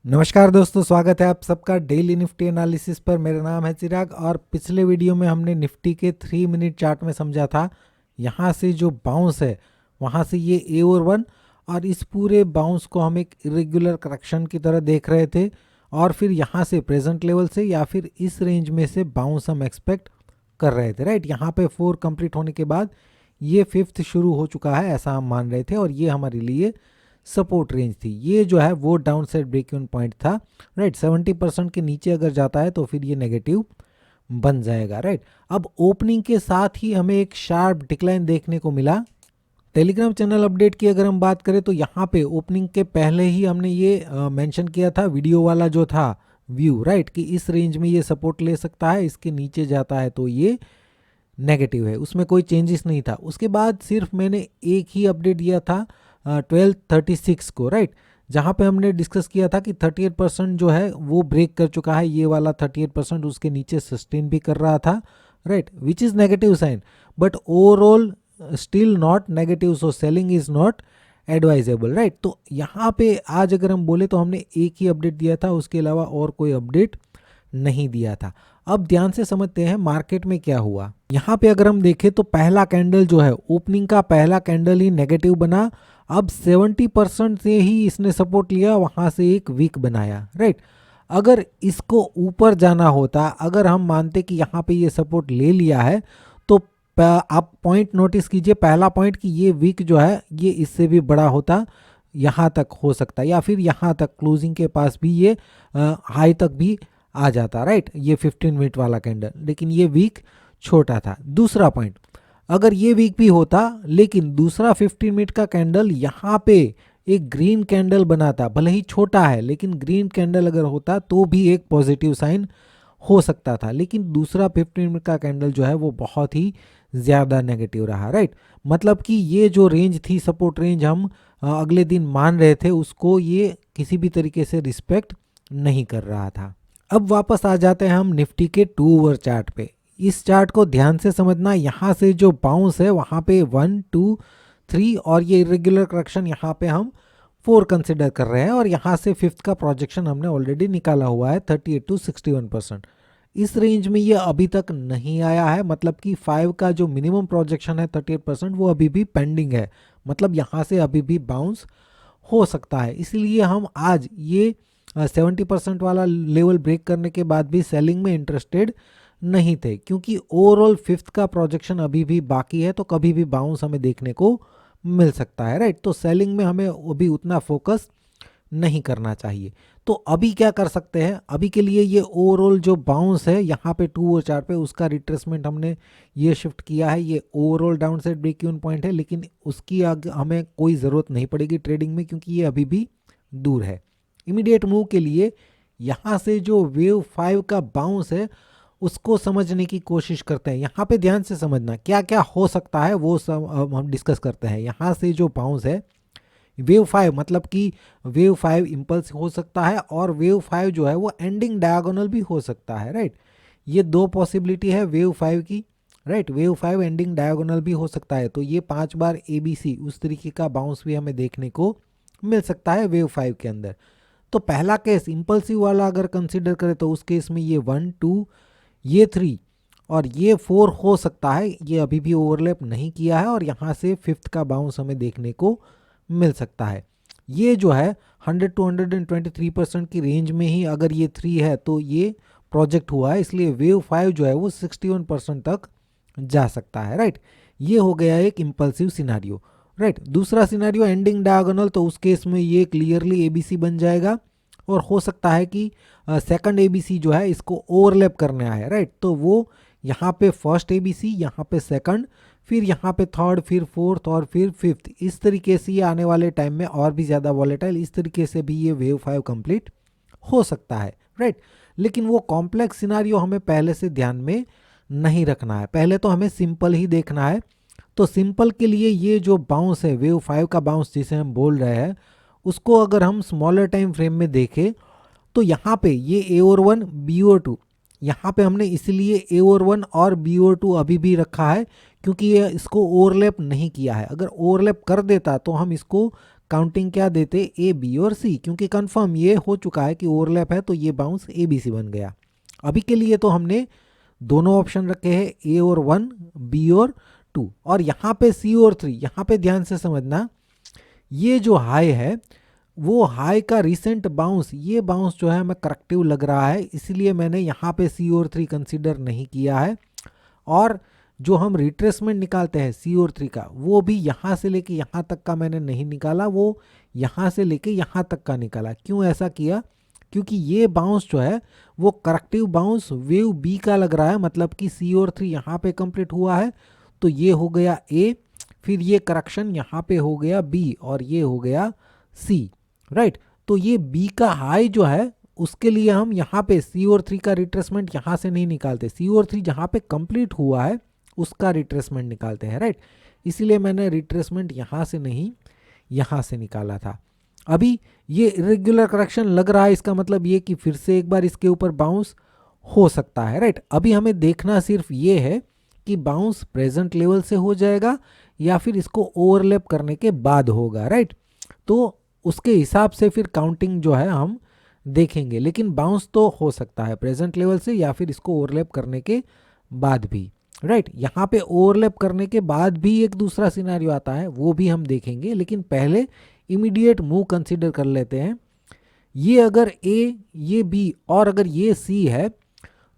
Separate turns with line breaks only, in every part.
नमस्कार दोस्तों, स्वागत है आप सबका डेली निफ्टी एनालिसिस पर। मेरा नाम है चिराग और पिछले वीडियो में हमने निफ्टी के 3 मिनट चार्ट में समझा था यहाँ से जो बाउंस है वहाँ से ये ए और वन, और इस पूरे बाउंस को हम एक इरेगुलर करेक्शन की तरह देख रहे थे और फिर यहाँ से प्रेजेंट लेवल से या फिर इस रेंज में से बाउंस हम एक्सपेक्ट कर रहे थे। राइट, यहाँ पे 4 कंप्लीट होने के बाद ये 5th शुरू हो चुका है ऐसा हम मान रहे थे और ये हमारे लिए सपोर्ट रेंज थी। ये जो है वो downside break even point था। राइट, 70% के नीचे अगर जाता है तो फिर ये नेगेटिव बन जाएगा। राइट, अब ओपनिंग के साथ ही हमें एक शार्प डिक्लाइन देखने को मिला। टेलीग्राम चैनल अपडेट की अगर हम बात करें तो यहाँ पे ओपनिंग के पहले ही हमने ये मेंशन किया था, वीडियो वाला जो था व्यू, राइट, कि इस रेंज में ये सपोर्ट ले सकता है, इसके नीचे जाता है तो ये नेगेटिव है। उसमें कोई चेंजेस नहीं था। उसके बाद सिर्फ मैंने एक ही अपडेट दिया था 1236 को, राइट, जहाँ पे हमने डिस्कस किया था कि 38% जो है वो ब्रेक कर चुका है। ये वाला 38% उसके नीचे सस्टेन भी कर रहा था, right, which is negative sign, but overall still not negative, so selling is not advisable. Right, तो यहाँ पे आज अगर हम बोले तो हमने एक ही अपडेट दिया था, उसके अलावा और कोई अपडेट नहीं दिया था। अब ध्यान से समझते हैं मार्केट में क्या हुआ। यहाँ पे अगर हम देखें तो पहला कैंडल जो है, ओपनिंग का पहला कैंडल ही नेगेटिव बना। अब 70% से ही इसने सपोर्ट लिया, वहां से एक वीक बनाया। राइट, अगर इसको ऊपर जाना होता, अगर हम मानते कि यहाँ पे ये सपोर्ट ले लिया है, तो आप पॉइंट नोटिस कीजिए, पहला पॉइंट कि ये वीक जो है ये इससे भी बड़ा होता, यहाँ तक हो सकता है या फिर यहाँ तक क्लोजिंग के पास भी ये हाई तक भी आ जाता। राइट, ये 15 मिनट वाला कैंडल, लेकिन ये वीक छोटा था। दूसरा पॉइंट, अगर ये वीक भी होता लेकिन दूसरा 15 मिनट का कैंडल यहाँ पे एक ग्रीन कैंडल बनाता, भले ही छोटा है लेकिन ग्रीन कैंडल अगर होता तो भी एक पॉजिटिव साइन हो सकता था। लेकिन दूसरा 15 मिनट का कैंडल जो है वो बहुत ही ज़्यादा नेगेटिव रहा। राइट, मतलब कि ये जो रेंज थी, सपोर्ट रेंज हम अगले दिन मान रहे थे, उसको ये किसी भी तरीके से रिस्पेक्ट नहीं कर रहा था। अब वापस आ जाते हैं हम निफ्टी के 2 आवर चार्ट पे। इस चार्ट को ध्यान से समझना, यहाँ से जो बाउंस है वहाँ पे 1 2 3 और ये इरेगुलर करेक्शन यहाँ पे हम 4 कंसिडर कर रहे हैं और यहाँ से 5th का प्रोजेक्शन हमने ऑलरेडी निकाला हुआ है 38 to 61%। इस रेंज में ये अभी तक नहीं आया है, मतलब कि 5 का जो मिनिमम प्रोजेक्शन है 38% वो अभी भी पेंडिंग है, मतलब यहाँ से अभी भी बाउंस हो सकता है। इसलिए हम आज ये 70% वाला लेवल ब्रेक करने के बाद भी सेलिंग में इंटरेस्टेड नहीं थे, क्योंकि ओवरऑल 5th का प्रोजेक्शन अभी भी बाकी है, तो कभी भी बाउंस हमें देखने को मिल सकता है। राइट, तो सेलिंग में हमें अभी उतना फोकस नहीं करना चाहिए। तो अभी क्या कर सकते हैं, अभी के लिए ये ओवरऑल जो बाउंस है यहाँ पे 2 और 4 पे, उसका रिट्रेसमेंट हमने ये शिफ्ट किया है। ये overall downside break even point है, लेकिन उसकी हमें कोई ज़रूरत नहीं पड़ेगी ट्रेडिंग में, क्योंकि ये अभी भी दूर है। इमीडिएट मूव के लिए यहाँ से जो वेव 5 का बाउंस है उसको समझने की कोशिश करते हैं। यहाँ पे ध्यान से समझना क्या क्या हो सकता है वो सब हम डिस्कस करते हैं। यहाँ से जो बाउंस है वेव 5, मतलब कि वेव 5 इम्पल्स हो सकता है और वेव 5 जो है वो एंडिंग डायगोनल भी हो सकता है। राइट, ये 2 पॉसिबिलिटी है वेव 5 की। राइट, वेव 5 एंडिंग डायगोनल भी हो सकता है, तो ये 5 बार ABC उस तरीके का बाउंस भी हमें देखने को मिल सकता है वेव 5 के अंदर। तो पहला केस इम्पल्सिव वाला अगर कंसिडर करें तो उस केस में ये 1 2 ये 3 और ये 4 हो सकता है, ये अभी भी ओवरलैप नहीं किया है और यहाँ से 5th का बाउंस हमें देखने को मिल सकता है। ये जो है 100 to 123% की रेंज में ही अगर ये 3 है तो ये प्रोजेक्ट हुआ है, इसलिए वेव 5 जो है वो 61% तक जा सकता है। राइट, ये हो गया एक इम्पल्सिव सिनारियो। राइट, दूसरा सिनारियो एंडिंग डायगोनल, तो उस केस में ये क्लियरली ABC बन जाएगा और हो सकता है कि सेकंड ABC जो है इसको ओवरलैप करने आए। राइट, तो वो यहाँ पे फर्स्ट ABC, यहाँ पे सेकंड, फिर यहाँ पे थर्ड, फिर फोर्थ और फिर 5th, इस तरीके से ये आने वाले टाइम में और भी ज़्यादा वॉलेटाइल, इस तरीके से भी ये वेव 5 कंप्लीट हो सकता है। राइट, लेकिन वो कॉम्प्लेक्स सिनारियो हमें पहले से ध्यान में नहीं रखना है, पहले तो हमें सिंपल ही देखना है। तो सिंपल के लिए ये जो बाउंस है वेव 5 का बाउंस जिसे हम बोल रहे हैं, उसको अगर हम स्मॉलर टाइम फ्रेम में देखें तो यहाँ पे ये A और 1 B और 2, यहाँ पे हमने इसलिए A और 1 और B और 2 अभी भी रखा है क्योंकि ये इसको ओवरलैप नहीं किया है। अगर ओवरलैप कर देता तो हम इसको काउंटिंग क्या देते, ए बी और सी, क्योंकि कंफर्म ये हो चुका है कि ओवरलैप है तो ये बाउंस ए बी सी बन गया। अभी के लिए तो हमने दोनों ऑप्शन रखे हैं, ए और 1, बी और 2, और यहाँ पे सी और 3। यहाँ पे ध्यान से समझना, ये जो हाई है वो हाई का रिसेंट बाउंस, ये बाउंस जो है हमें करेक्टिव लग रहा है, इसलिए मैंने यहाँ पे सी और 3 कंसीडर नहीं किया है। और जो हम रिट्रेसमेंट निकालते हैं सी और 3 का, वो भी यहाँ से लेके यहाँ तक का मैंने नहीं निकाला, वो यहाँ से लेके यहाँ तक का निकाला। क्यों ऐसा किया, क्योंकि ये बाउंस जो है वो करेक्टिव बाउंस वेव बी का लग रहा है, मतलब कि सी और 3 यहाँ पे कंप्लीट हुआ है तो ये हो गया ए, फिर ये करेक्शन यहाँ पे हो गया बी और ये हो गया सी, राइट। तो ये बी का हाई जो है उसके लिए हम यहाँ पे सी और 3 का रिट्रेसमेंट यहाँ से नहीं निकालते, सी और 3 जहाँ पे कंप्लीट हुआ है उसका रिट्रेसमेंट निकालते हैं, राइट। इसीलिए मैंने रिट्रेसमेंट यहाँ से नहीं यहाँ से निकाला था। अभी ये इरेगुलर करेक्शन लग रहा है, इसका मतलब ये कि फिर से एक बार इसके ऊपर बाउंस हो सकता है, राइट। अभी हमें देखना सिर्फ ये है कि बाउंस प्रेजेंट लेवल से हो जाएगा या फिर इसको ओवरलैप करने के बाद होगा, राइट। तो उसके हिसाब से फिर काउंटिंग जो है हम देखेंगे, लेकिन बाउंस तो हो सकता है प्रेजेंट लेवल से या फिर इसको ओवरलैप करने के बाद भी, राइट। यहाँ पे ओवरलैप करने के बाद भी एक दूसरा सिनेरियो आता है, वो भी हम देखेंगे, लेकिन पहले इमीडिएट मूव कंसीडर कर लेते हैं। ये अगर ए, ये बी और अगर ये सी है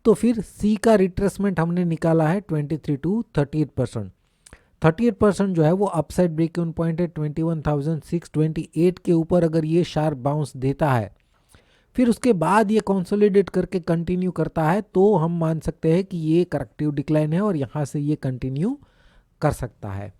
तो फिर सी का रिट्रेसमेंट हमने निकाला है 23 to 38%। 38% जो है वो अपसाइड ब्रेक इवन पॉइंट है 21,628 के ऊपर। अगर ये शार्प बाउंस देता है फिर उसके बाद ये कंसोलिडेट करके कंटिन्यू करता है तो हम मान सकते हैं कि ये करेक्टिव डिक्लाइन है और यहाँ से ये कंटिन्यू कर सकता है।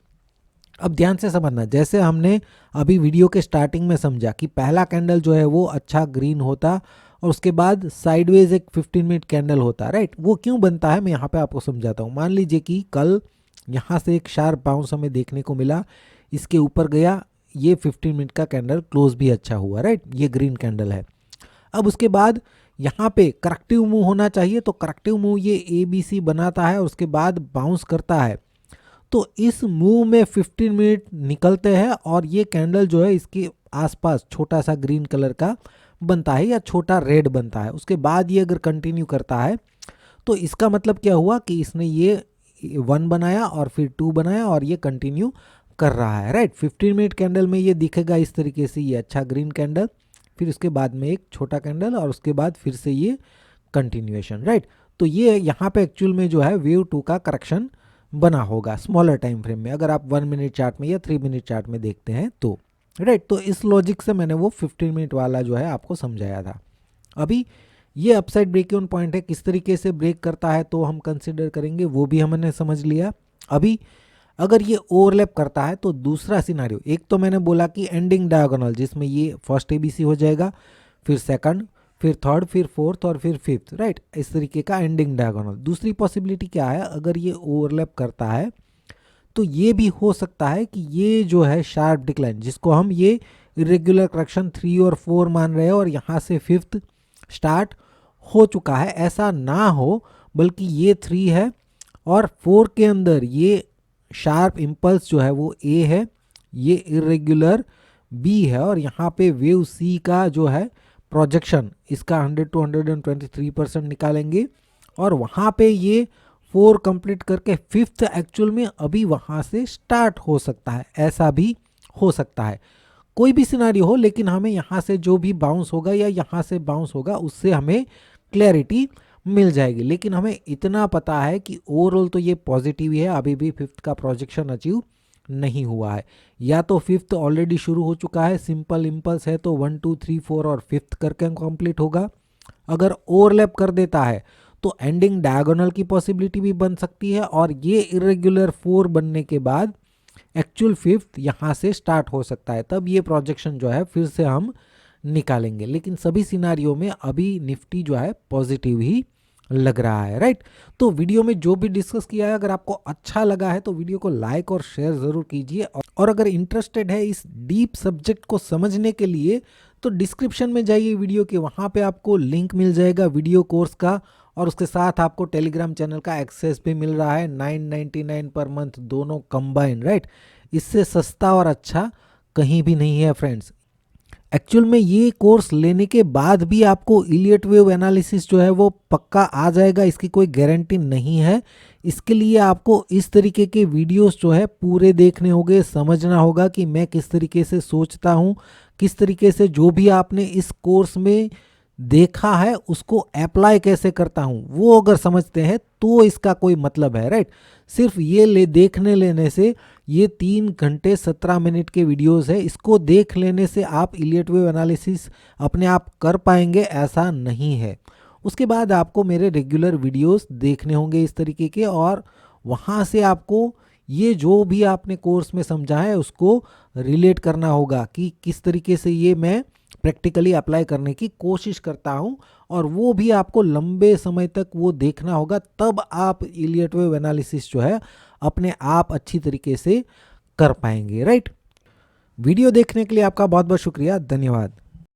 अब ध्यान से समझना, जैसे हमने अभी वीडियो के स्टार्टिंग में समझा कि पहला कैंडल जो है वो अच्छा ग्रीन होता और उसके बाद साइडवेज एक 15 मिनट कैंडल होता, राइट। वो क्यों बनता है मैं यहाँ पे आपको समझाता हूँ। मान लीजिए कि कल यहाँ से एक शार्प बाउंस हमें देखने को मिला, इसके ऊपर गया, ये 15 मिनट का कैंडल क्लोज भी अच्छा हुआ, राइट, ये ग्रीन कैंडल है। अब उसके बाद यहाँ पे करेक्टिव मूव होना चाहिए, तो करेक्टिव मूव ये ए बी सी बनाता है और उसके बाद बाउंस करता है। तो इस मूव में 15 मिनट निकलते हैं और ये कैंडल जो है इसके आसपास छोटा सा ग्रीन कलर का बनता है या छोटा रेड बनता है। उसके बाद ये अगर कंटिन्यू करता है तो इसका मतलब क्या हुआ कि इसने ये 1 बनाया और फिर 2 बनाया और ये कंटिन्यू कर रहा है, राइट। 15 मिनट कैंडल में ये दिखेगा इस तरीके से, ये अच्छा ग्रीन कैंडल, फिर उसके बाद में एक छोटा कैंडल और उसके बाद फिर से ये कंटिन्यूएशन, राइट। तो ये यहाँ पे एक्चुअल में जो है वेव 2 का करेक्शन बना होगा स्मॉलर टाइम फ्रेम में, अगर आप 1 मिनट चार्ट में या 3 मिनट चार्ट में देखते हैं तो, राइट। तो इस लॉजिक से मैंने वो 15 मिनट वाला जो है आपको समझाया था। अभी ये अपसाइड ब्रेक इवन पॉइंट है, किस तरीके से ब्रेक करता है तो हम कंसिडर करेंगे, वो भी हमने समझ लिया। अभी अगर ये ओवरलैप करता है तो दूसरा सिनारियो, एक तो मैंने बोला कि एंडिंग डायगोनल जिसमें ये फर्स्ट एबीसी हो जाएगा, फिर सेकंड, फिर थर्ड, फिर फोर्थ और फिर फिफ्थ, राइट, इस तरीके का एंडिंग डायगोनल। दूसरी पॉसिबिलिटी क्या है, अगर ये ओवरलैप करता है तो ये भी हो सकता है कि ये जो है शार्प डिक्लाइन, जिसको हम ये इरेगुलर करेक्शन 3 और 4 मान रहे हैं और यहाँ से 5th स्टार्ट हो चुका है, ऐसा ना हो, बल्कि ये 3 है और 4 के अंदर ये शार्प इम्पल्स जो है वो ए है, ये इरेगुलर बी है और यहाँ पे वेव सी का जो है प्रोजेक्शन इसका 100 to 123% निकालेंगे और वहाँ पे ये 4 कंप्लीट करके 5th एक्चुअल में अभी वहाँ से स्टार्ट हो सकता है, ऐसा भी हो सकता है। कोई भी सिनारियो हो, लेकिन हमें यहाँ से जो भी बाउंस होगा या यहाँ से बाउंस होगा उससे हमें क्लैरिटी मिल जाएगी। लेकिन हमें इतना पता है कि ओवरऑल तो ये पॉजिटिव ही है, अभी भी 5th का प्रोजेक्शन अचीव नहीं हुआ है, या तो 5th ऑलरेडी शुरू हो चुका है, सिंपल इम्पल्स है तो 1 2 3 4 और 5th करके कंप्लीट होगा। अगर ओवरलैप कर देता है तो एंडिंग डायगोनल की पॉसिबिलिटी भी बन सकती है और ये इरेगुलर 4 बनने के बाद एक्चुअल 5th यहाँ से स्टार्ट हो सकता है, तब ये प्रोजेक्शन जो है फिर से हम निकालेंगे। लेकिन सभी सिनारियों में अभी निफ्टी जो है पॉजिटिव ही लग रहा है, राइट। तो वीडियो में जो भी डिस्कस किया है, अगर आपको अच्छा लगा है तो वीडियो को लाइक और शेयर ज़रूर कीजिए और अगर इंटरेस्टेड है इस डीप सब्जेक्ट को समझने के लिए तो डिस्क्रिप्शन में जाइए वीडियो के, वहाँ पे आपको लिंक मिल जाएगा वीडियो कोर्स का और उसके साथ आपको टेलीग्राम चैनल का एक्सेस भी मिल रहा है 999 पर मंथ, दोनों कंबाइन, राइट। इससे सस्ता और अच्छा कहीं भी नहीं है फ्रेंड्स। एक्चुअल में ये कोर्स लेने के बाद भी आपको इलियट वेव एनालिसिस जो है वो पक्का आ जाएगा, इसकी कोई गारंटी नहीं है। इसके लिए आपको इस तरीके के वीडियोस जो है पूरे देखने होंगे, समझना होगा कि मैं किस तरीके से सोचता हूँ, किस तरीके से जो भी आपने इस कोर्स में देखा है उसको अप्लाई कैसे करता हूँ, वो अगर समझते हैं तो इसका कोई मतलब है, राइट। सिर्फ ये देखने लेने से, ये 3 घंटे 17 मिनट के वीडियोस है, इसको देख लेने से आप इलियट वेव एनालिसिस अपने आप कर पाएंगे ऐसा नहीं है। उसके बाद आपको मेरे रेगुलर वीडियोस देखने होंगे इस तरीके के, और वहाँ से आपको ये जो भी आपने कोर्स में समझा है उसको रिलेट करना होगा कि किस तरीके से ये मैं प्रैक्टिकली अप्लाई करने की कोशिश करता हूँ, और वो भी आपको लंबे समय तक वो देखना होगा, तब आप इलियट वेव एनालिसिस जो है अपने आप अच्छी तरीके से कर पाएंगे, राइट। वीडियो देखने के लिए आपका बहुत बहुत शुक्रिया, धन्यवाद।